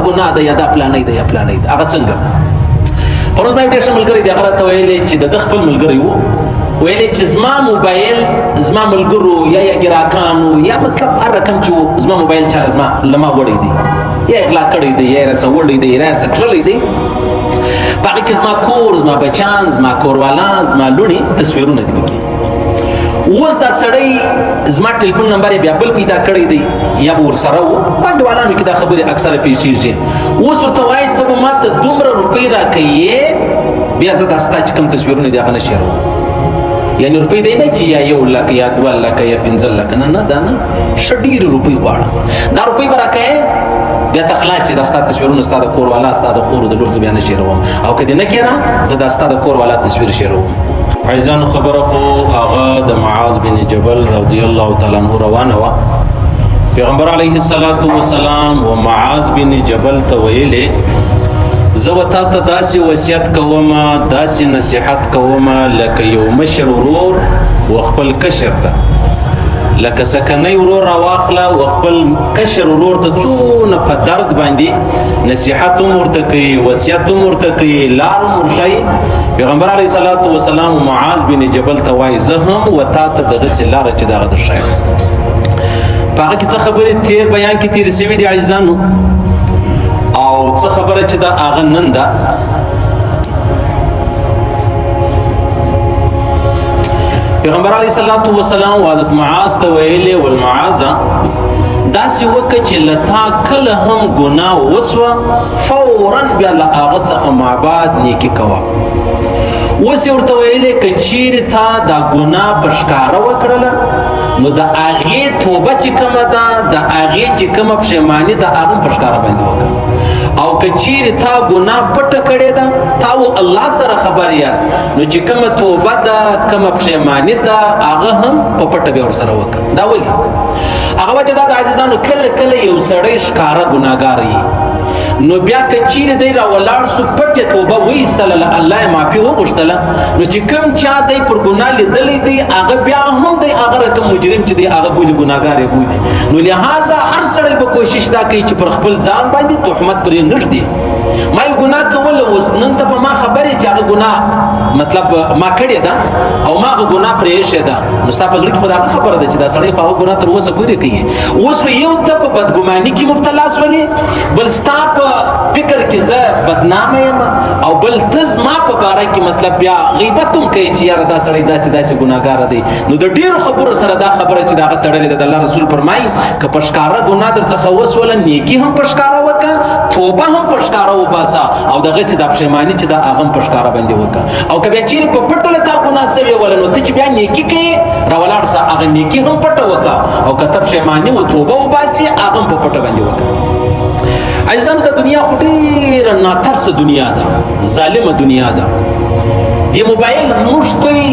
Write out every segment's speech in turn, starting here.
ګناه ده یا دا پلانې ده یا پلانې ده. هغه څنګه پروز ما ډېر ملګری دی هغه ته ویلې چې د خپل ملګری وو ویلې چې زما موبایل زما ملګرو یا ګراکانو یا مطلب هر رقم چې زما موبایل چا زما لما وړی دی یا غلا کړی دی یا رسولې دی یا سکړلې دی پاره کې زما کور زما بچان زما کوروالا زما لونی تصویرونه دي پکې. اوس دا سړی زما ټلیفون نمبر بیا بل پیدا کړی دی یا ور سره وو پاندوالانو کې دا خبره اکثره پیښیږي. اوس ورته وایي ته ما ته دومره روپۍ راکړې بیا زه دا ستا چې کوم تصویرونه دي هغه نه شیروم. یعنی روپۍ دی نه چې یا 1 لک یا 2 لک یا 15 لک نه دا نه ښه ډېرې روپۍ غواړم. دا روپۍ به راکړې بیا ته خلاصې دا ستا تصویرونه ستا د کور والا ستا د خور د لور زه بیا نه شیروم او که دې نه کېره زه دا ستا د کور والا تصویر شیروم. عزیزانو خبره خو هغه د معاذ بن جبل رضی الله تعالی عنہ روانه وه. پیغمبر علیه الصلاة والسلام و معاذ بن جبل ته ویلې زه و تا ته داسې وصیت کوم داسې نصیحت کوم لکه یو مشر ورور و خپل کشر ته لکه سکنی ورور راواخله و خپل کشر ورور ته څونه په درد باندې نصیحت هم ورته کوي وصیت هم ورته کوي لار هم ورښایي. پیغمبر علیه الصلاة والسلام معاذ بن جبل ته وایي زه هم و تا ته دغسې لاره چې دغه درښایم. په هغه کې څه خبرې تیر بیان کې تېرې شوي دي عزیزانو او څه خبره چې دا هغه نن ده. پیغمبر علیه الصلاة والسلام حضرت معاذ ته ویلې والمعاذ داسې وکړه چې لتا کله هم ګناه وسوه فورا بیا له هغه څخه مابعد نیکي کوه. اوس یې ورته ویلې که چیرې تا دا ګناه په ښکاره وکړله نو د هغې توبه چې کومه ده د هغې چې کومه پښیماني ده هغه هم په ښکاره باندې وکړه او که چیرې تا ګناه پټه کړې ده تا و الله سره خبر یاست نو چې کومه توبه ده کومه پښیماني ده هغه هم په پټه بیا ورسره وکړه. دا ولې هغه وجه دا د عزیزانو کله کله یو سړی ښکاره ګناهګار وي نو بیا که چیرې دی راولاړ سو پټه توبه وایستله له الله یې معافي وغوښتله نو چې کوم چا دی پر ګناه لیدلی دی هغه بیا هم دی هغه رقم مجرم چې دی هغه بولي ګناهګار یې بولي. نو لهذا هر سړی به کوشش دا کوي چې پر خپل ځان باندې تهمت پرې نږدي. ما یو ګناه کوله اوس نن ته په ما خبرې چې هغه ګناه مطلب ما کړې ده او ما هغه ګناه پرې ایښې ده نو ستا په زړه کې خو هغه خبره ده چې دا سړی خو هغه ګناه تر اوسه پورې کوي. اوس خو یو ته په بدګماني کې مبتلا سولې بل ستا په فکر کې زه بدنامه یم او بل ته زما په باره کې مطلب بیا غیبت هم کوي چې یاره دا سړی داسې داسې ګناهګاره دی. نو د ډېرو خبرو سره دا خبره چې د هغه تړلې ده د الله رسول فرمایي که په ښکاره ګناه در څخه وسوله نیکي هم په ښکاره وکړه توبه هم په ښکاره وباسه او دغسې دا پښیماني چې دا هغه هم په ښکاره باندې وکړه. او که بیا چیرې په پټه له تا ګناه سوې وله نو ته چې بیا نیکي کوې راولاړ سه هغه نیکي هم پټه وکړه او که ته پښیماني و توبه وباسې هغه هم په پټه باندې وکړه. عزیزانو د دنیا خو ډېره ناترسه دنیا ده ظالمه دنیا ده. دې موبایل زموږ ستوي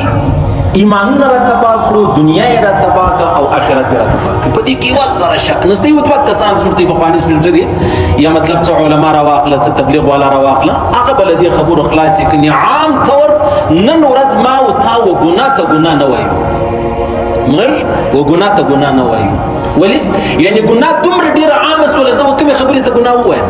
ایمانونه را تباه کړو دنیا یې را تباه کړه او آخرت یې را تباه کړه. په دې کې یوه ذره شک نشته. یو دوه کسان زموږ ته پخواني سپین ږیري یا مطلب څه علما راواخله څه تبلیغ والا راواخله هغه به له دې خبرو خلاصې کړي. عام طور نن ورځ ما و تا و ګناه ته ګناه نه وایو موږ و ګناه ته ګناه نه وایو. ولې یعنې ګناه دومره ډېره عامه سوله زه و کومې خبرې ته ګناه ووایم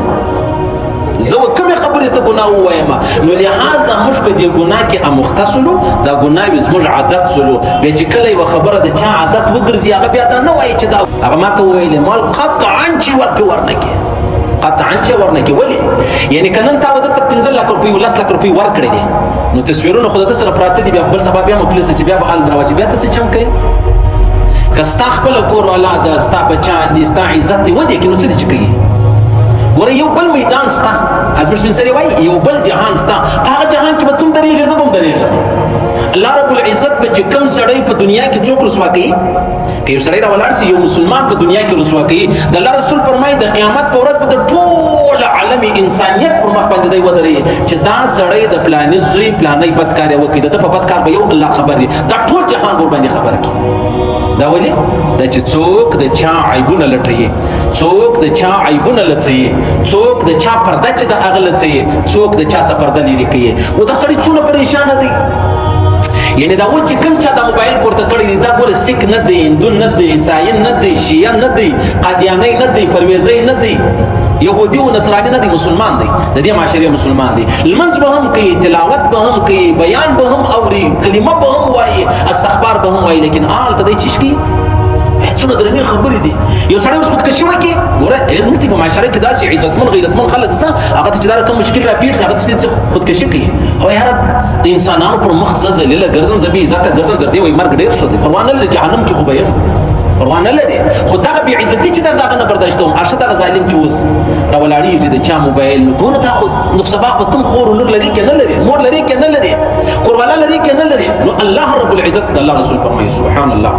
زه و کومې خبرې ته ګناه ووایم. نو لهذا موږ په دې ګناه کې اموخته سولو دا ګناه وي زموږ عادت سولو. بیا چې کله یوه خبره د چا عادت وګرځي هغه بیا دا نه وایي چې دا هغه ما ته وویلې مال قطعا چې ورپې ورنه کې قطعا چې ورنه کې. ولې یعنې که نن تا و دته 15 لک روپۍ 10 لک روپۍ ورکړې دي نو تصویرونه خو د ده سره پراته دي بیا بل سبا بیا مفلس شي بیا به حال راوځي بیا ته څه چم کوي. که ستا خپله کور والا ده ستا بچان دي ستا عزت دی ودې کې نو څه دي چې کوي. ګوره یو بل میدان ستا ازمش بن سری وایي یو بل جهان ستا په هغه جهان کې به تم درېږې زه به هم درېږم. الله رب العزت به چې کوم سړی په دنیا کې څوک رسوا کوي که یو سړی راولاړ سي یو مسلمان په دنیا کې رسوا کوي د الله رسول فرمایي د قیامت په ورځ به د ټول عالم انسانیت پر مخ باندې دی ودرېږي چې دا سړی د پلاني زوی پلانۍ بد کار یې وکړي د ده په بد کار به یو الله خبر وي دا ټول جهان ور باندې خبر کړي. دا ولې دا چې څوک د چا عیبونه لټوي څوک د چا عیبونه لڅوي څوک د چا پرده چې د هغه لڅوي څوک د چا څه پرده لرې کوي. او دا سړی څونه پریشانه دی یعنی دا و چې کوم چا دا موبایل پورته کړی دی دا ګوره سیک نه دی هندو نه دی عیسائی نه دی شیعه نه دی قادیانی نه دی پرویزی نه دی يهودي او نصراني نه دی، مسلمان دی، د دې معاشري مسلمان دی. لمنځ به هم کوي، تلاوت به هم کوي، بیان به هم اوري، کلمه به هم وایي، استغفار به هم وایي، لیکن آلته دی چیش کی څونه درنې خبرې دي. یو سړی اوس خودکشي وکړي، ګوره زموږ په معاشره کې داسې عزتمن غیرتمن خلک شته، هغه ته چې دا کوم مشکل راپېښ شي هغه ته خودکشي کوي. او یاره د انسانانو پر مخ زه ذلیله ګرځم، زه بې عزته ګرځم، در دې وایي مرګ ډېر ښه دی، پروا نه لري، جهنم کې خو به یم، پروا نه لري. خو دغه بې عزتي چې دا زه هغه نه برداشتوم. ارشه دغه ظالم چې اوس راولاړېږي د چا موبایل، نو ګوره دا خو نو سبا به تم خور لور لري که نه لري، مور لري که نه لري، کوروالا لري که نه لري. نو الله رب العزت د الله رسول فرمایي سبحان الله،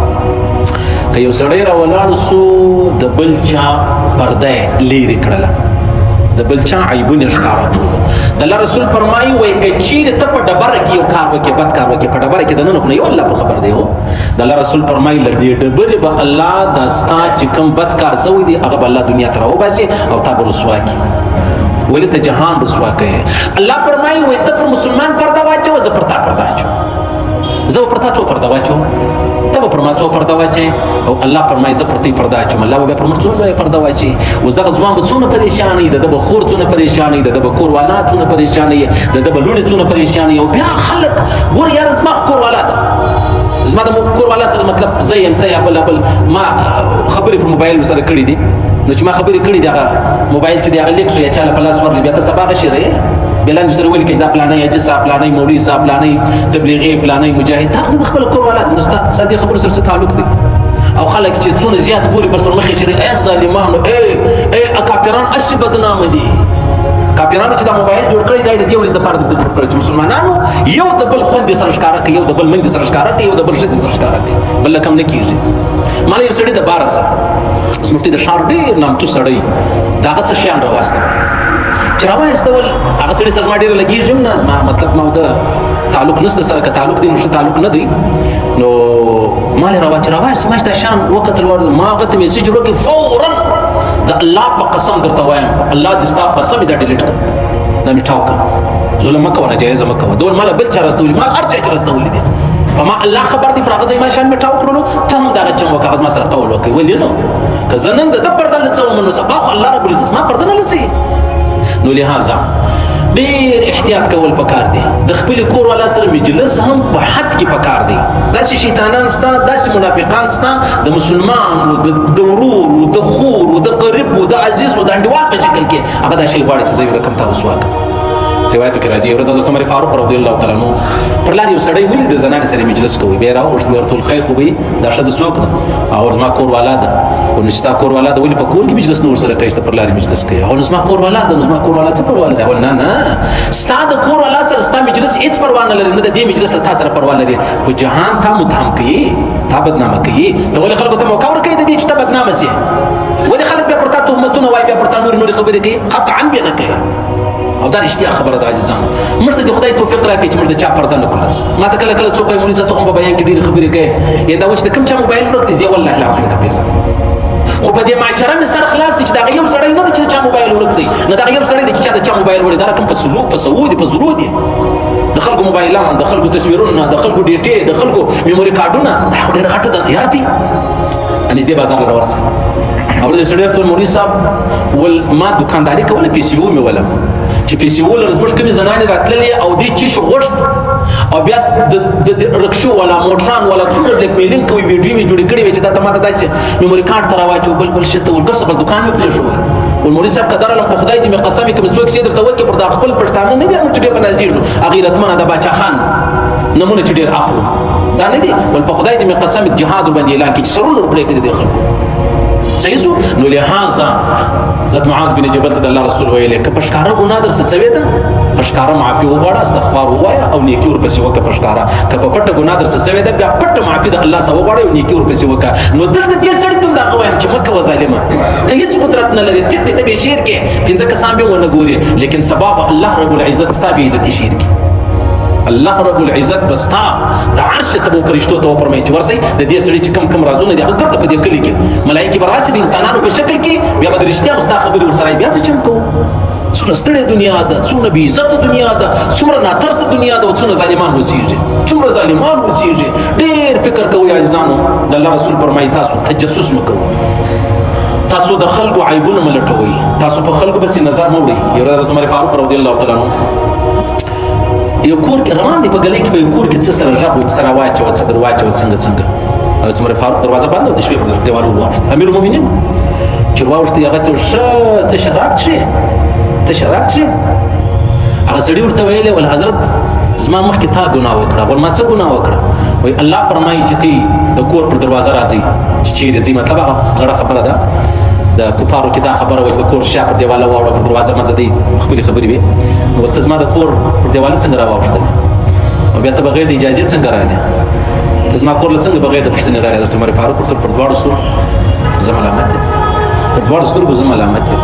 که یو سړی راولاړ سو د بل چا پرده لیرې کړله، د بل چا عیبونه ښکاره کړو، د الله رسول فرمایي وایي که چیرې ته په ډبره کې یو کار وکړې، بد کار وکړې، په ډبره کې دننه خو نه یو الله په خبر دی. هو د الله رسول فرمایي له دې ډبرې به الله دا ستا چې کوم بد کار سوی دی هغه به الله دنیا ته راوباسي او تا به رسوا کړي، ولې ته جهان رسوا کوې. الله فرمایي وایي ته پر مسلمان پرده واچوه، زه پر تا پرده اچوم، زه پر تا څو پرده واچوم، ته به پر ما څو پرده واچوې، او الله فرمایي زه پر تی پرده اچوم، الله به بیا پر موږ څومره پرده واچوي. اوس دغه ځوان به څونه پریشان وي، د ده به خور څونه پریشان وي، د ده به کوروالا څونه پریشان وي، د ده به لوڼې څونه پریشان وي. او بیا خلک ګوره یاره زما کوروالا ده، زما د کوروالا سره مطلب زه یم ته یا بل ما خبرې په موبایل سره کړي دي، نو چې ما خبرې کړي دي هغه موبایل چې دی هغه لیک سو یا چاله په لاس ورلی، بیا ته سبا غشي رهې بلان سره ویل کې دا پلانې اجي صاحب پلانې مولوي صاحب پلانې تبلیغي پلانې مجاهد، دا د خپل کوروالا د استاد صادق خبر سره تعلق دی. او خلک چې څونه زیات ګوري بس پر مخې چې ای ظالمانو ای کافران اسی بدنام دي، کافرانو چې دا موبایل جوړ کړی دی د دې ورځ د پاره د جوړ کړی چې مسلمانانو یو د بل خوندې سره ښکاره کوي، یو د بل مندې سره ښکاره کوي، یو د بل ښځې سره ښکاره کوي، بل کم نه کیږي. مالا یو سړي د 12 سره مفتي د ښار ډېر نامتو سړی د هغه څه شیان راواستول، چې راواستول هغه سړي سره زما ډېره لګېږي نه، زما مطلب ما د تعلق نشته سره، که تعلق دی نو ښه تعلق نه دی. نو ما یې چې راواست ما چې دا شیان وکتل، ما هغه ته میسیج وکړ فورا د الله په قسم درته وایم الله دې ستا قسم دا ډیلیټ کړ، دا مې ټاو کړ، ظلم مه کوه، ناجایزه مه کوه، ډول ماله بل چا راستولي، مال هر چا چې راستولي دي، په ما الله خبر دی، پر هغه ځای ما شیان مې ټاو کړلو، ته هم دغه چم وکړه، ما سره قول وکړئ. ولې نو که زه نن د ده پرده لڅوم نو سبا خو الله رب العزت ما پرده نه لڅوي. نو لهذا ډېر احتیاط کول پکار دی، د خپل کور والا سره مجلس هم په حد کې پکار دی. داسې شیطانان ستا، داسې منافقان ستا، د مسلمان و د ورور و د خور و د قریب و د عزیز و د انډیوال په شکل کې هغه دا شی غواړي چې زه یو رقم ته رسوا کړم. روایتو کې راځي یو ورځ حضرت عمر فاروق رضی الله تعالی عنہ پر لار یو سړی ولید د زنانې سره مجلس کوي، بیا راوغوښت ورته ویل خیر خو به دا ښځه څوک ده، هغه زما کور والا ده. نو چې ستا کور والا ده ولې په کور کې مجلس نه ورسره کوي، پر لار مجلس کوي؟ هغه زما کور والا ده، زما کور والا څه پروا لري؟ نه نه ستا د کور والا سره ستا مجلس هېڅ پروا نه لري، نه د دې مجلس له تا سره پروا لري، خو جهان تا متهم کوي، تا بدنامه کوي. ته ولې خلکو ته موقع ورکوي د دې چې ته بدنامه سې؟ ولې خلک بیا پر تا تهمتونه وایي، بیا پر تا نورې خبرې کوي؟ قطعا بیا نه کوي. او دا رښتیا خبره ده عزیزانو، موږ ته د خدای توفیق راکړي چې موږ د چا پرده نه کړو. ما ته کله کله څوک وایي مولوي صاحب ته خو په بیان کې ډېرې خبرې کوي، یا دا وایي چې د کوم چا موبایل ورک دی، زه والله العظیم که پېژنم، خو په دې معاشره مې سر خلاص دی چې دغه یو سړی نه دی چې د چا موبایل ورک دی، نه دغه یو سړی دی چې چا د چا موبایل وړي، دا رقم په سلوک په سوو دي، په زرو دي، د خلکو موبایلان، د خلکو تصویرونه، د خلکو ډیټې، د خلکو میموري کارډونه، دا خو ډېره غټه ده یاره دی نږدې بازار له ورسه. او د سړی ته مولوي صاحب ول ما دکانداري کوله، پیسې مې ولم چې پیسې ولر زموږ کومې زنانې راتللې او دې چې شو غوښت او بیا د رکشو والا موټران والا څومره بلیک میلینګ کوي، ویډیو مې جوړې کړې وې چې دا ته ماته داسې میموري کارډ ته راواچو، بل شي ته ورکړه بس دکان مې پرېښود. مولوي صاحب قدر علم په خدای دې مې قسم کوم څوک سي درته وکړي پر دا خپل پښتانه نه دي چې ډېر بنازیر شو غیرتمن د باچا خان نمونه چې ډېر اخلو دا نه دي، ول په خدای دې مې قسم جهاد باندې اعلان کړي چې سرونه ورپرې کړي دي خلکو صحیح سو. نو لهذا حضرت معاذ بن جبل ته الله رسول ویلې که پښکاره ګناه در څه سوي ده، پښکاره معافي وغواړه، استغفار ووایه او نیکي ورپسې وکړه. پښکاره که په پټه ګناه در څه سوي ده بیا پټه معافي د الله څخه وغواړه او نیکي ورپسې وکړه. نو دلته دې سړي ته دغه وایم چې مه کوه ظالمه، ته هېڅ قدرت نه لرې، ټیک دی ته به یې شیر کې 5 کسان به ونه ګورې، لیکن سبا به الله رب العزت ستا بې عزتي شیر کې. الله رب العزت بستا د عرش سبو فرشتو ته وفرمایي چې ورسئ د دې سړي چې کم رازونه دي هغه درته په دې کلي کې ملایکې به راسي د انسانانو په شکل کې، بیا به د رښتیا ستا خبرې ورسره بیا څه چم کوو. څونه ستړې دنیا ده، څونه بې عزته دنیا ده، څومره ناترسه دنیا ده، او څونه ظالمان اوسېږي، څومره ظالمان اوسېږي. ډېر فکر کوئ عزیزانو، د الله رسول فرمایي تاسو تجسس مه کوئ. تاسو د خلکو عیبونه ملټوي، تاسو په خلکو بس نظر مه وړئ. یو ورځ حضرت عمر فاروق رضی الله تعالی عنہ یو کور کې روان دی، په گلی کې په یو کور کې څه سره غږ و چې سره واچوه څه در واچوه څنګه حضرت عمر فاروق دروازه بنده وه، د شپې پر دیوال ورواوښت. امیر المؤمنین چې ورواوښت هغه ته ښه ته شراب څښې هغه سړي ورته ویلې ول حضرت زما مخکې تا ګناه وکړه. ول ما څه ګناه وکړه؟ وایي الله فرمایي چې تی د کور پر دروازه راځئ چې چیرې ځئ. مطلب هغه زړه خبره ده، د کفارو کې دا خبره وه چې د کور شا پر دیواله واوړه پر دروازه مه ځه، خپلې خبرې وې. نو ورته زما د کور پر دیواله څنګه راواوښتلې او بیا ته بغیر د اجازې څنګه رالې؟ ته زما کور له څنګه بغیر د پوښتنې رالې؟ حضرت عمر فاروق ورته پر دواړو سترګو زه ملامت یم، پر دواړو سترګو زه ملامت یم.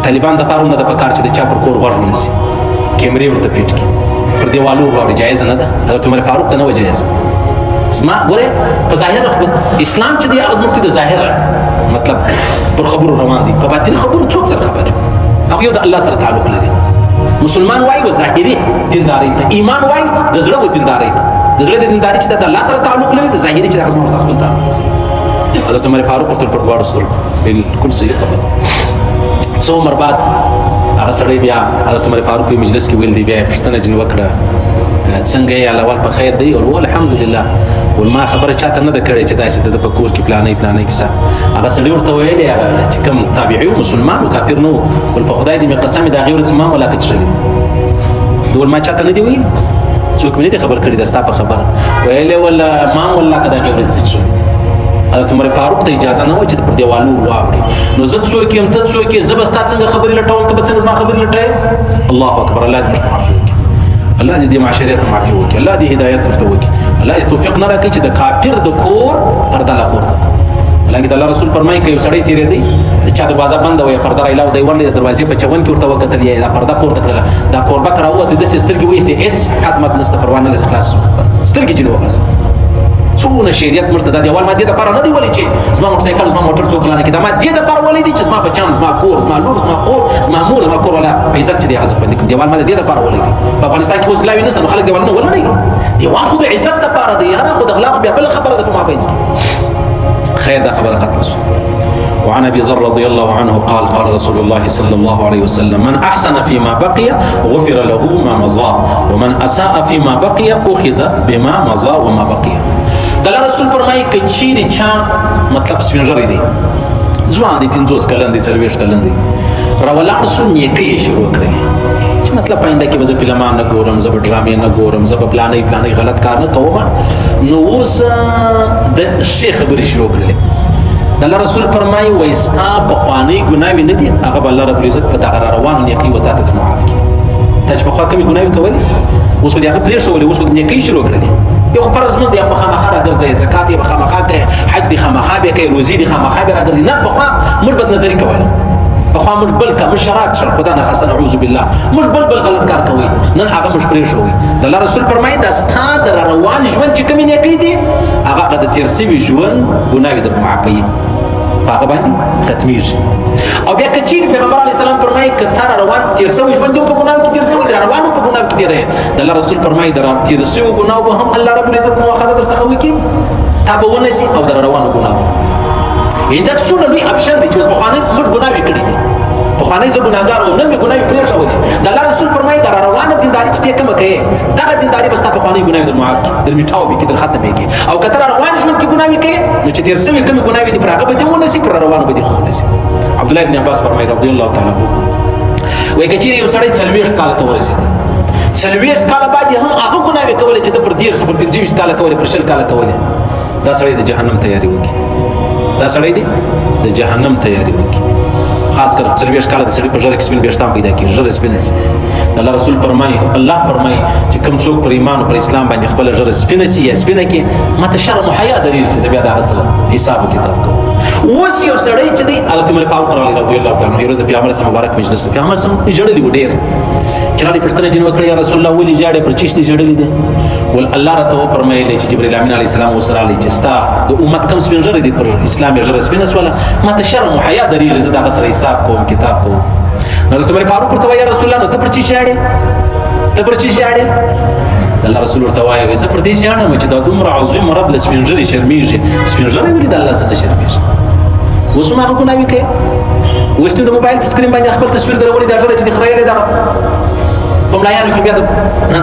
طالبان دپاره هم نه ده پکار چې د چا پر کور غوږ ونیسي، کیمرې ورته پیټ کړي، پر دیوالو واوړي، جایزه نه ده. حضرت عمر فاروق ته نه وه جایزه. زما ګورې په ظاهر اسلام چې دی هغه زموږ د ظاهر مطلب پر خبرو روان دي، په باطني خبرو څوک سره خبر هغه یو د الله سره تعلق لري. مسلمان وایي و ظاهري دیندارۍ ته، ایمان وایي د زړه و دیندارۍ ته. د زړه د دینداري چې د الله سره تعلق لري، د ظاهري چې د هغه زموږ خپل تعلق لري. حضرت عمر فاروق ورته پر دواړو سترګو بالکل صحیح خبره. څو عمر بعد هغه سړی بیا حضرت عمر فاروق په مجلس کې ویل دی، بیا پوښتنه ځینې وکړه څنګه یې الاول په خیر دی؟ ول الحمدلله. ول ما خبره چاته نه ده کړې چې داسې د په کور کې پلانۍ کیسه. هغه سړي ورته ویلې هغه چې کوم تابعي و مسلمان و کافر نه و، ول په خدای دې مې قسم د هغې ورځ ما ملاقه څښلې. ول ما چاته نه دي ویلي، څوک مې نه دي خبر کړي د ستا په خبره. ویلې ول ما ملاقه د هغې ورځ څښلې. حضرت عمر فاروق ته اجازه نه وه چې پر دیوالو واوړي. نو زه څوک یم ته څوک یې؟ زه به ستا څنګه خبرې لټوم، ته به څنګه زما خبرې لټوې؟ الله اکبر. الله دې موږ ته معافي وکړي، الله دې دې معاشرې ته معافي وکړي، الله دې هدایت ورته وکړي، الله دې توفیق نه راکړي چې د کافر د کور پرده لا پورته کړي. حالانکه د الله رسول فرمایي که یو سړی تېرېدی د چا دروازه بنده وه یا پرده رایلاو دی ورلې د دروازې په چون کې ورته وکتل یا دا پرده پورته کړله، دا کوربک راووت داسې سترګې وایستې، هېڅ حد مت نشته، پروا نه لري، خلاص سترګې ځینې وباسه. څونه شریعت موږ ته دا دیوال ما دې دپاره نه دی ولی چې زما موټرسایکل زما موټر څوک لانه کړي، دا ما دې دپاره ولی دی چې زما بچیان زما کور زما لور زما خور زما مور زما کور والا عزت چې دی هغه زه خوندي کړم. دیوال ما دې دپاره ولی دی. په افغانستان کې اوس غلاوې نشته نو خلک دیوالونه ولړوي. دیوال خو د عزت دپاره دی، یاره خو د غلا خو بیا بله خبره ده په مابینځ کې. خیر دا خبره ختمه شوه. وعن ابي ذر رضي الله عنه قال قال رسول الله صلى الله عليه وسلم من احسن فيما بقي غفر له ما مضى ومن اساء فيما بقي اخذ بما مضى وما بقي. د الله رسول فرمایي که چیرې چا مطلب سپین ږیری دی، ځوان دی، 50 کلن دی، 40 کلن دی، راولاړ سو نیکۍ یې شروع کړلې چې مطلب پاینده کې به زه فلمان نه ګورم، زه به ډرامې نه ګورم، زه به پلانۍ غلط کار نه کوم. نو اوس د ښې خبرې شروع کړلې. د الله رسول فرمایي وایي ستا پخوانۍ ګناوې نه دي، هغه به الله رب العزت په دغه راروانو نیکۍ به تا ته در معاف کړي. تا چې پخوا کومې ګناوې کولې اوس به دې هغه پرېښولې، اوس به نیکۍ شروع کړلې. یو خو فرض مزد یې خامخا راګرځي، زکات یې خامخا کوي، حج دې خامخا به کوي، روزي دې خامخا به راګرځي. نه پخوا موږ بد نظري کوله، پخوا موږ بل کا موږ شراب څښل، خدا نه خاصه نعوذ بالله، موږ بل غلط کار کوي. نن هغه موږ پرېښوي. د الله رسول فرمایي دا ستا د روان ژوند چې کومې نیکۍ دي هغه د تېر سوي ژوند ګناوې در معافوي، په هغه باندې ختمیږي. او بیا که چیرې پیغمبر علیه السلام فرمایي که تا روان تېر سوی ژوند هم په ګناو کې تېر سوی، د روانو په ګناو کې تېری، د الله رسول فرمایي د تېر سویو ګناو به هم الله رب العزت مؤاخذه در څخه وکړي، تا به ونیسي، او د روانو ګناو. یعنې دا څومره لوی اپشن دی چې اوس پخوانۍ موږ ګناوې کړي دي، پخوانۍ زه ګناهګار وم، نن مې ګناوې پرېښولې. د الله رسول فرمایي د روانه دینداري چې ته کومه کوې دغه دینداري به ستا پخوانۍ ګناوې در معاف کړي، در میټاوې کړي، در ختمې کړي. او که ته روان ژوند کې ګناوې کوې نو چې تېر سوي کومې ګناوې دي پر هغه به دې ونیسي، پر روانو به دې هم ونیسي. عبدالله بن عباس فرمایي رضی الله تعالی عنه وایي که چیرې یو سړی 40 کاله ته ورسېده، 40 کاله بعد یې هم هغه ګناوې کولې چې ده پر 30 پر 25 کاله کولې، پر 20 کاله کولې، دا سړی د جهنم تیاري وکړي، دا سړی دی د جهنم تیاري وکړي. خاص کر 40 کاله د سړي په ژړه کې سپین ویښتان پیدا کېږي، ژړه سپینه سي. الله رسول فرمایي، الله فرمایي چې کوم څوک پر ایمان او پر اسلام باندې خپله ژړه سپینه سي یا سپینه کړي، ماته شرم او حیا درېږي چې زه بیا د هغه سره حساب و کتاب کوم. اوس یو سړی چې دی حضرت عمر فاروق رضی الله تعالی عنه یو ورځ د پیغمبر صلی مبارک مجلس ته پیغمبر صلی ژړلی و ډېر، چې راغلی پوښتنه ځینې وکړه یا رسول الله ولې ژاړې، پر چیش دې ژړلی دی؟ ول الله راته وفرمایلی چې جبرائیل امین علیه السلام ورسره راغلی چې ستا د امت کوم سپین ژړی دی، پر اسلام یې ژړه سپینه سوله، ماته شرم او حیا درېږي زه د هغه سره حساب کوم کتاب کوم. حضرت عمر فاروق ورته وایي یا رسول الله نو ته پر چی ژاړې، ته پر چی ژاړې؟ الله رسول ورته وایي زه پر دې ژاړم چې دا دومره عظیم رب له سپین ږیري شرمېږي. سپین ږیری ولې د الله څخه شرمېږي؟ اوس هم هغه ګناوې کوي. اوس د موبایل په سکرین باندې خپل تصویر درولې دا ټول چې د خړایلې دا په ملایانو کې بیا د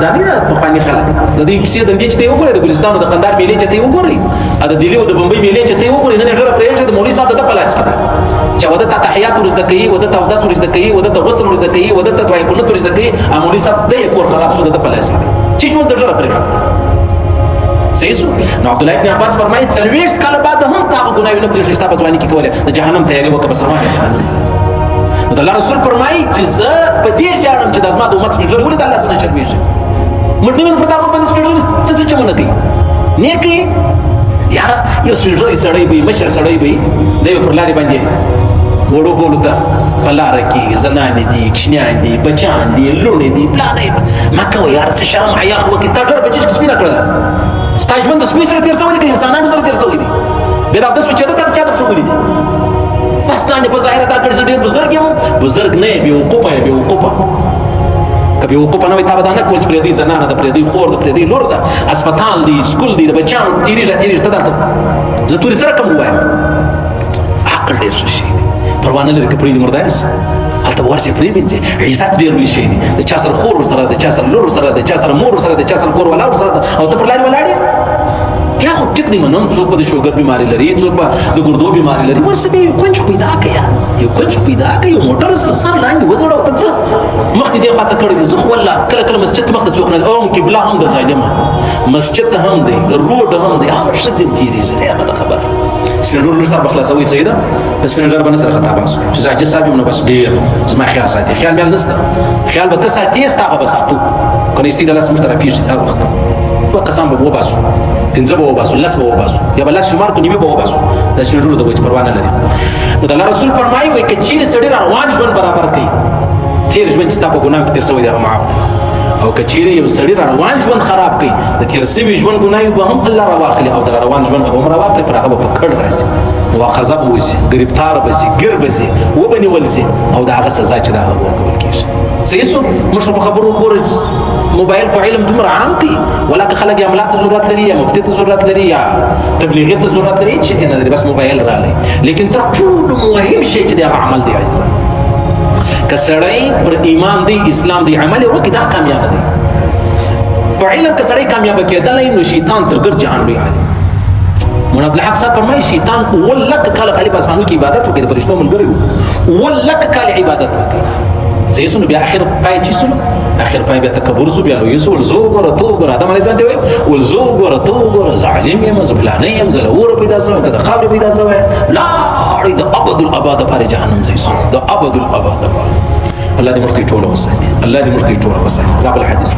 دا نه پخواني خلک د دې کیسې د دې چې ته وګورې د ګلستان د قندار میلې چې ته وګورې د دلی او د بمبئی میلې چې ته وګورې نه ډېر پرېږه د مولوی صاحب د پلاس کې چې ودا ته تحیات ورزده کوي ودا ته اودس ورزده کوي ودا ته غسل ورزده کوي ودا ته دعای قنوت ورزده کوي مولوی صاحب د کور خراب شو د پلاس کې چې څه د ډېر پرېږه صحیح سو. نو عبد الله ابن عباس فرمایي 40 کال بعد هم تاغه ګناوي نه پرېږه چې تاسو ځواني کې کوله د جهنم تیاری وکړه بس روانه جهنم. نو د الله رسول فرمایي چې زه په دې ځاړم چې د ازما د امت سپېژل ولې د الله سره شرمېږي مړ نه پر تاسو باندې سپېژل څه چمنه کوي نه کوي یار یو سپېژل سړی به مشر سړی به د یو پر لارې باندې وړو بولو ته په لاره کې زنانې دي کښنیان دي بچیان دي لوڼې دي پلانې ما کوه یار څه شرم حیا خو کې تا ډېر بچی چې سپینه کړله ستا ژوند د سپي سره تېر شوی دی که انسانانو سره تېر شوی دی بیا د اودس په چېرته تا چا درښودلی دي بس ځان په ظاهره دا کړ زه ډېر بزرګ یم بزرګ نه یې بېوقوفه یې بېوقوفه که بېوقوفه نه وای تا به دا نه کول چې پرېدی زنانه ده پرېدی خور ده پرېدی لور ده اسپتال دی سکول دی د بچیانو تېرېږه ته درته زه تورې سره کم ووایم عقل ډېر ښه شی دی پروا نه لري که پرېږدي مردارس هلته به ورشي پرېمینځي عزت ډېر لوی شی دی د چا سره خور ورسره د چا سره لور ورسره د چا سره مور ورسره د چا سره کور والا ورسره ده او ته پر لارې ولاړ یې یا خو ټیک دی منم څوک به د شوګر بیماري لري څوک به د ګردو بیماري لري ورسه به یو کونج پیدا کړه یار یو کونج پیدا کړه یو موټر سره سر لاندې وزړه ته څه مخکې دې خواته کړی دی زه خو والله کله کله مسجد ته مخته څوک نه او قبله هم د ظالمه مسجد هم دی روډ هم دی هغه ښځې هم تېرېږي ډېره بده خبره سپین ږیرو لور صاحب به خلاصوي سیده په سپین ږیرو باندې سره خطا باسو چې زه عاجز صاحب یم نو بس ډېر زما خیال ساتي خیال مې هم نشته خیال به ته ساتي ستا هغه به ساتو که نه استي د لاس موږ ته راپېږي هر وخت دوه کسان به وباسو 15 به وباسو 10 به وباسو یا به لاس شمار کو نیمه به وباسو د سپین ږیرو د وجه پروا نه لري. نو د الله رسول فرمایي وایي که چیرې سړی را روان ژوند برابر کوي تېر ژوند چې ستا په ګناه کې تېر شوی دی هغه معاف دی او که چیرې یو سړی را روان ژوند خراب کوي د تېر شوي ژوند ګناوې به هم الله راواخلي او د را روان ژوند به هم راواخلي پر هغه به په کډ راسي مواخذه به وشي ګرفتار به شي ګیر به شي وبنیول شي او د هغه سزا چې د هغه ورکول کېږي. صحیح سو مشر په خبرو ګوره موبایل په علم دومره عام کړي ولکه خلک یا ملا ته ضرورت لري یا مفتي ته ضرورت لري یا تبلیغي ته ضرورت لري هېڅ شي ته نه لري بس موبایل رالی لیکن تر ټولو مهم شی چې د هغه عمل دی عزیزان که سړی پر ایمان دی اسلام دی عمل یې وکړي دا کامیابه دی په علم که سړی کامیابه کېدلی نو شیطان تر ګرد جهان لوی عالم مولانا عبدالحق صاحب فرمایي شیطان 7 لک کاله خالي په اسمانو کې عبادت وکړي د فرشتو ملګری 7 لک کاله عبادت وکړي صحیح سو نو بیا اخر پای چې سو اخر پای بیا تکبر سو بیا لوی سو ول زو ګوره تو ګوره ادم علیه السلام دی وای ول زو ګوره تو ګوره ظالم یم ز پلانې یم ز لور پیدا سو ته د خاور پیدا سو لا د ابد الاباد پر جهنم زی سو د ابد الاباد پر الله دې مفتي ټوله وساتي الله دې مفتي ټوله وساتي دا بل حدیث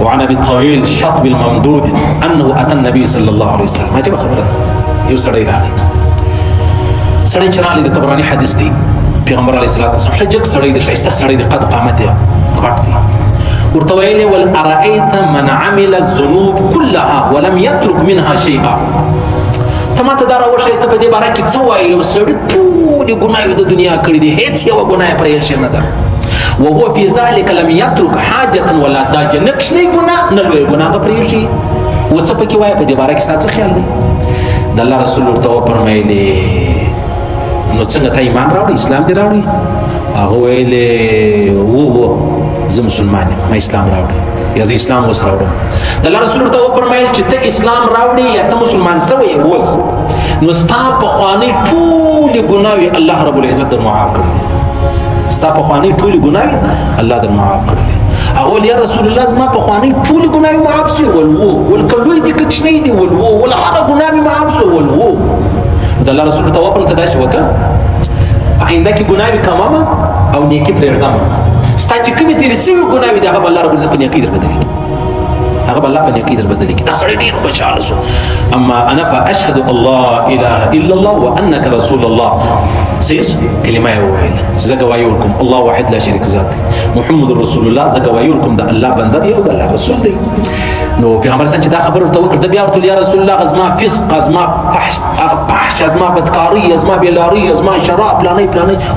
وعن ابي الطويل الشطب الممدود انه اتى النبي صلى الله عليه وسلم عجب خبره یو سړی راغی سړی چې راغلی د طبراني حدیث دی پیغمبر علیه الصلاۃ والسلام شجک سړی د شایسته سړی د قد قامت غټ دی ورته ویلې ول ارايت من عمل الذنوب كلها ولم يترك منها شيئا ته ماته دا راوښیه ته په دې باره کې څه وایې یو سړی ټولې ګناهې د دنیا کړي دي هېڅ یوه ګناه یې پرېښې نه ده وهو في ذلك لم يترك حاجة ولا داجة نه کښنی ګناه نه لوی ګناه به پرېښي و څه پکې وایه په دې باره کې ستا څه خیال دی د الله رسول ورته وفرمیلې نو څنګه ته ایمان راوړې اسلام دې راوړې هغه ویلې و زه مسلمان یم ما اسلام راوړې یا زه اسلام اوس راوړم د الله رسول ورته وفرمیل چې ته اسلام راوړې یا ته مسلمان سوی یې اوس نو ستا پخوانۍ ټولې ګناوې الله رب العزت در معاف کړي ستا پخوانۍ ټولې ګناوې الله در معاف کړلې اول یا رسول الله زما پخوانۍ ټولې ګناوې معاف شي ول که لوی دي که کوچنۍ دي ول هره ګناه مې معاف شو ول د الله رسول ته وکړم ته داسې وکړه په آینده کې ګناوې کمومه او نیکي پرېږدم ستا چې کومې تېرې شوي ګناوې دي هغه به الله رب العزت په نیکۍ در بدلې کړي هغه به الله په نیکۍ در بدلې کړي دا سړی ډېر خوشحاله شو اما انا فاشهد الله اله الا الله وانك رسول الله سیس کلمه یې وویله زه ګواهي ورکوم الله واحد لا شریک ذات دی محمد رسول الله زه ګواهي ورکوم د الله بنده دی او د الله رسول دی نو پیغمبر صلی الله خبر ورته وکړ د بیا ورته یا رسول الله ازما فسق ازما فحش ازما بدکاری ازما بیلاری ازما شراب پلانې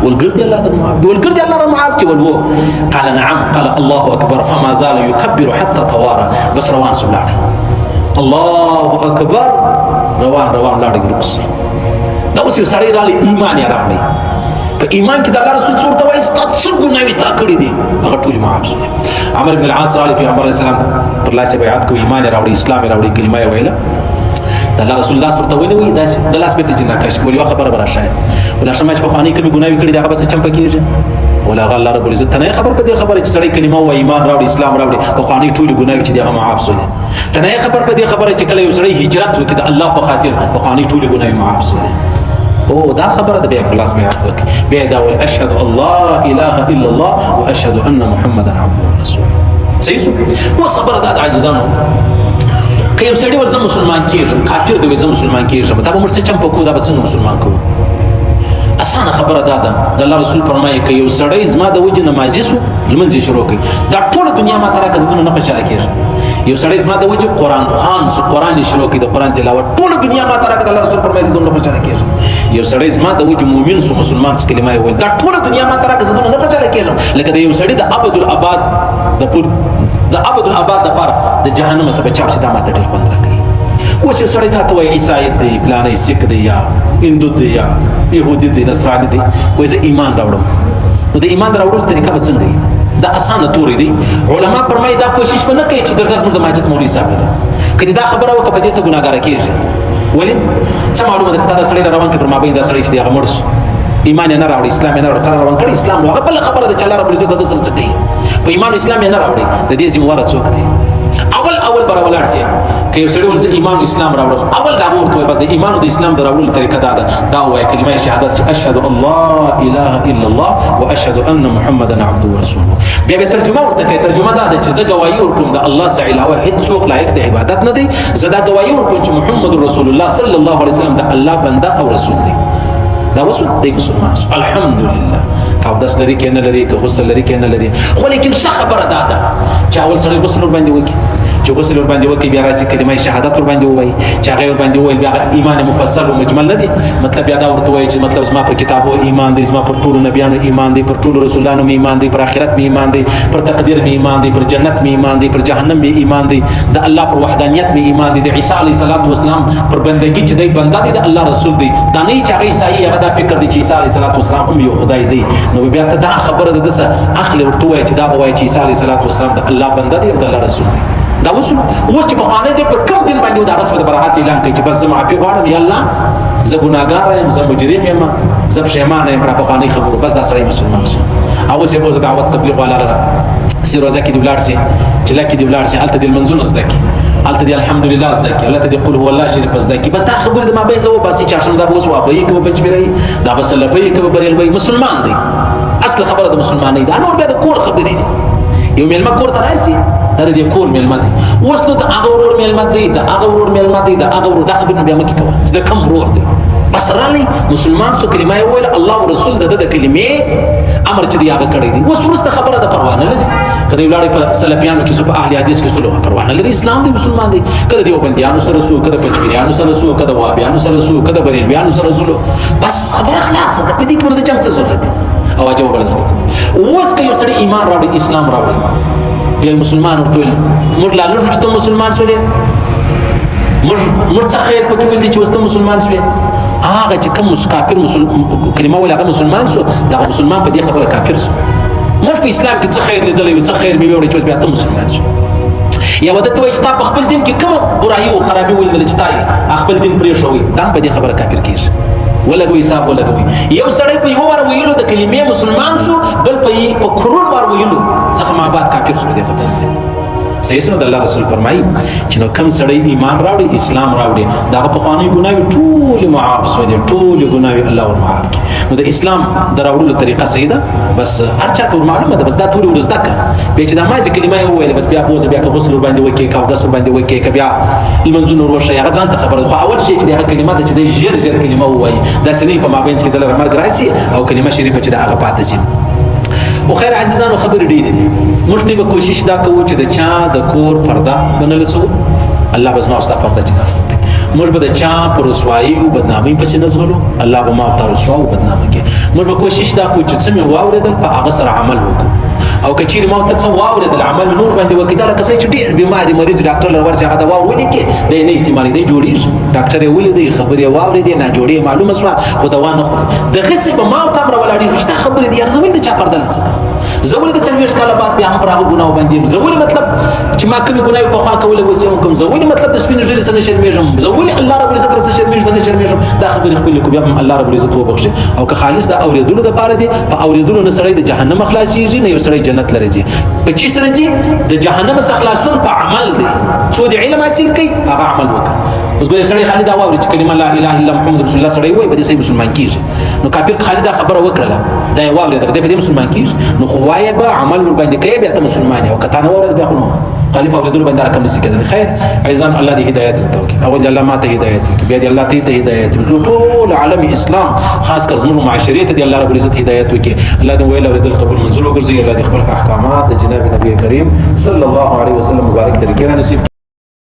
ولګردي الله در معاف ولګردي الله در معاف کې ولو قال نعم قال الله اكبر فما زال يكبر حتى توارى بس روان سبلاړي الله اکبر روان لاړ ګرځي دا اوس یو سړی رالی ایمان یې راوړی په ایمان کې د الله رسول څورته وایي ستا څه ګناوې تا کړي دي هغه ټولې معاف شوې. عمر بن العاص رالی پیغمبر علیه السلام پر لاس یې بیعت کوي ایمان یې راوړي اسلام یې راوړي کلمه یې ویله د الله رسول الله ورته ونیوي داسې د لاس بېرته جنت کش کول یوه خبره به راشایي ولا شمه چې پخوانۍ کومې ګناوې کړي دي هغه به څه چمپه کېږي ولا هغه الله رب العزت ته نه خبر په دې خبره چې سړی کلمه وایي ایمان راوړي اسلام راوړي پخوانۍ ټولې ګناوې چې دي هغه معاف شولې ته نه خبر په دې خبره چې کله یو سړی هجرت وکړي د الله په خاطر پخوانۍ ټولې ګناوې معاف شولې او دا خبره د بیا په لاس بیعت وکړي بیا دا ویل اشهد الله اله الا الله واشهد ان محمدا عبده ورسوله صحیح شو. اوس خبره دا د عاجزانو که یو سړی ور زه مسلمان کېږم کافر دی زه مسلمان کېږم دا به موږ څه چمپه کوو دا به څنګه مسلمان کوو اسانه خبره دا ده د الله رسول فرمایي که یو سړی زما د وجې نمازي سو لمونځ یې شروع کړي دا ټوله دنیا ما ته راکړه زه نه خوشحاله کېږم یو سړی زما د وجې قرآن خوان سو قرآن یې شروع کړي د قرآن تلاوت ټوله دنیا ما ته راکړه د الله رسول فرمایي زه نه خوشحاله کېږم یو سړی زما د وجې مؤمن سو مسلمان سو کلمه یې ویل دا ټوله دنیا ما ته راکړه زه نه خوشحاله کېږم لکه د یو سړي د ابد الاباد دپاره د جهنم څخه بچاو چې دا ما ته ډېر خوند راکوي. اوس یو سړی تا ته وایي عیسایت دی پلانی سیک دی یا هندو دی یا یهودي دی نصراني دی وایي زه ایمان راوړم نو د ایمان راوړلو طریقه به څنګه وي دا اسانه تورې دی علما فرمایي دا کوشش به نه کوي چې درځه زموږ د ماجد مولوي صاحب دی که دې دا خبره وکړه په دې ته ګناهګاره کېږي ولې څه معلومه ده که تا دا سړی را روان کړي پر مابین دا سړی چې دی هغه مړ سو ایمان یې نه راوړي اسلام یې نه راوړي تا روان کړي اسلام نو هغه بله خبره ده چې الله رب العزت د سره څه کوي په ایمان اسلام یې نه راوړي د دې ذمهواره څوک دی اول به راولاړ سي که یو سړی ول زه ایمان اسلام راوړم اول دا ورته وایي بس د ایمان او د اسلام د راوړلو طریقه دا ده دا وایي کلمه شهادت چې اشهد الله اله الا الله واشهد ان محمدا عبده ورسوله بیا به ترجمه ورته کوي ترجمه دا ده چې زه ګواهي ورکوم د الله څخه علاوه هیڅوک لایق د عبادت نه دی زه دا ګواهي ورکوم چې محمد رسول الله صلی الله علیه وسلم د الله بنده او رسول دی دا وسو دی مسلمان الحمدلله که اودس لري که نه لري که غسل لري که نه لري خو لیکن څه خبره دا ده چې اول سړی غسل ور باندې وکړي چې غسل ور باندې وکړي بیا راسي کلمه شهادت ور باندې ووایي چې هغه ور باندې وویل بیا ایمان مفصل او مجمل نه دی مطلب بیا دا ورته وایي چې مطلب زما پر کتابو ایمان دی زما پر ټولو نبیانو ایمان دی پر ټولو رسولانو مې ایمان دی پر آخرت مې ایمان دی پر تقدیر مې ایمان دی پر جنت مې ایمان دی پر جهنم مې ایمان دی د الله پر وحدانیت مې ایمان دی د عیسی علیه السلام پر بندگی چې دی بنده دی د الله رسول دی دا نه چې هغه عیسی هغه دا فکر دی چې عیسی علیه السلام هم یو خدای دی نو بیا ته دا خبره ده څه اخلي ورته وایي چې دا به وایي چې عیسی علیه السلام د الله بنده دی او د الله رسول دی دا اوس چې پخوانی دی پر کوم دین باندې دا رسم د براحت اعلان کوي چې بس زه معافي غواړم یا الله زه ګناهګار یم زه مجرم یم زه پښیمانه یم پر پخوانۍ خبرو بس دا سړی مسلمان شو او اوس یې بوزه دعوت تبلیغ والا لره چې روزه کې دې ولاړ سي چله کې دې ولاړ سي هلته دې لمنځونه زده کړي هلته دې الحمدلله زده کړي هلته دې قل هو الله شریف زده کړي بس دا خبرې د مابین څه وباسي چهارشنبه دا به اوس وابهیي که به پنجمېرهیي دا به سلفهیي که به بریلوی مسلمان دی اصل خبره د مسلمانۍ دا نور بیا د کور خبرې دي یو میلمه کور ته راشي دا د دې کور میلمه دی اوس نو د هغه ورور میلمه دی د هغه ورور میلمه دی د هغه ورور دا خبرې بیا مه کې کوه چې د کوم ورور دی بس رالی مسلمان سو کلمه یې وویله الله او رسول د د کلمې امر چې دی هغه کړی دی اوس وروسته خبره د پروا نه لري که د ولاړې په سلفیانو کې سو په اهل حدیث کې سو پروا نه لري اسلام دی مسلمان دی که د دیوبندیانو سره سو که د پنجپیریانو سره سو که د وهابیانو سره سو که د بریلویانو سره سو بس خبره خلاصه ده په دې کې باندې جنګ څه ضرورت دی او جواب ورته اوس که یو سړی ایمان راوړي اسلام راوړي بیا مسلمان ورته ویل موږ لا لږ چې ته مسلمان شولې موږ څه خیر پکې ویل دي چې اوس ته مسلمان شولې هغه چې کوم کافر کلمه ویل هغه مسلمان شو دغه مسلمان په دې خبره کافر شو موږ په اسلام کې څه خیر لیدلی یو څه خیر مې ویوړی چې اوس بیا ته مسلمان شو یا ورته وایي چې تا په خپل دین کې کومه برایي او خرابي ولیدله چې تا خپل دین پرېښوی دا هم په دې خبره کافر کېږي ولګوي حساب ولګوي یو سړی په یو وار ویلو د کلمې مسلمان شو بل په کرور وار ویلو څخه ما بعد کافر شو دې خبره صحیح سنو د الله رسول فرمایي چې نو کوم سړی ایمان راوړي اسلام راوړي دغه پخوانۍ ګناوې ټولې معاف شولې ټولې ګناوې الله ور معاف کړي نو د اسلام د راوړلو طریقه صحیح ده بس هر چا ته ور معلومه ده بس دا تورې ور زده کړه بیا چې دا مازې کلمه یې وویلې بس بیا بوزه بیا که غسل ور باندې وکړې که اودس ور باندې وکړې که بیا لمنځونه ور وښیي هغه ځان ته خبره ده خو اول شی چې د هغه کلمه ده چې دی ژر کلمه ووایي داسې نه په مابینځ کې دلته مرګ راشي او کلمه شریفه چې د هغه پاتې شي خو خیر عزیزانو خبرې ډېرې دي موږ دې به کوشش دا کوو چې د چا د کور پرده بنل څو الله به زما او ستا پرده چې دا موږ به د چا په رسوایي او بدنامۍ پسې نه ځغلو الله به ما او تا رسوا او بدنامه کړي موږ به کوشش دا کوو چې څه مې واورېدل په هغه سره عمل وکړو او کچیر ما ته څه واورېدل عمل نور باندې وکړه لکه څه چې ډېر بیمار مریض ډاکټر لور ورسې هغه دوا ولیکي د نه استعمالي دی جوړیږي ډاکټر یې ولې خبرې واورېدې نه جوړې معلومه شوه خو دوا نه خوري د غصې په ما ته امر ولاړې چې خبرې دي ارزول د چا پرده لڅ زول د 40 کاله بعد بیا هم پر هغه ګناه باندې زول مطلب چې ما کومې ګناه په خوا کوله وسیم کوم زول مطلب د سپین ژیړ سره شرمېږم زول الله رب العزت سره شرمېږم دا خبرې خپل کو بیا هم الله رب العزت وبخښي او که خالص د اوریدلو د پاره دي په اوریدلو نه سړی د جهنم خلاصيږي نه یو سړی جنت لري په چی سره دي د جهنم څخه خلاصون په عمل دی څو د علم حاصل کوي هغه عمل وکړي اوس ګورې سړی خالد دا واوري چې کلمه لا اله الا محمد رسول الله سړی وای به دې مسلمان کیږي نو کافر خالد دا خبره وکړه دا واوري دا دې مسلمان کیږي نو خو وای به عمل ور باندې کوي بیا ته مسلمان یو کته نو ورته بیا خو خلیفہ اوریدل باندې رقم نسی کېدل خیر عزیزان الله دې هدایت ورته اول الله ما ته هدایت وکړي بیا دې الله ته هدایت وکړي ټول عالم اسلام خاص کر زموږ معاشرې ته دې الله رب العزت هدایت وکړي الله دې ویل اوریدل قبول منزور وګرځي الله دې خپل احکامات د جناب نبی کریم صلی الله علیه وسلم مبارک طریقې را نصیب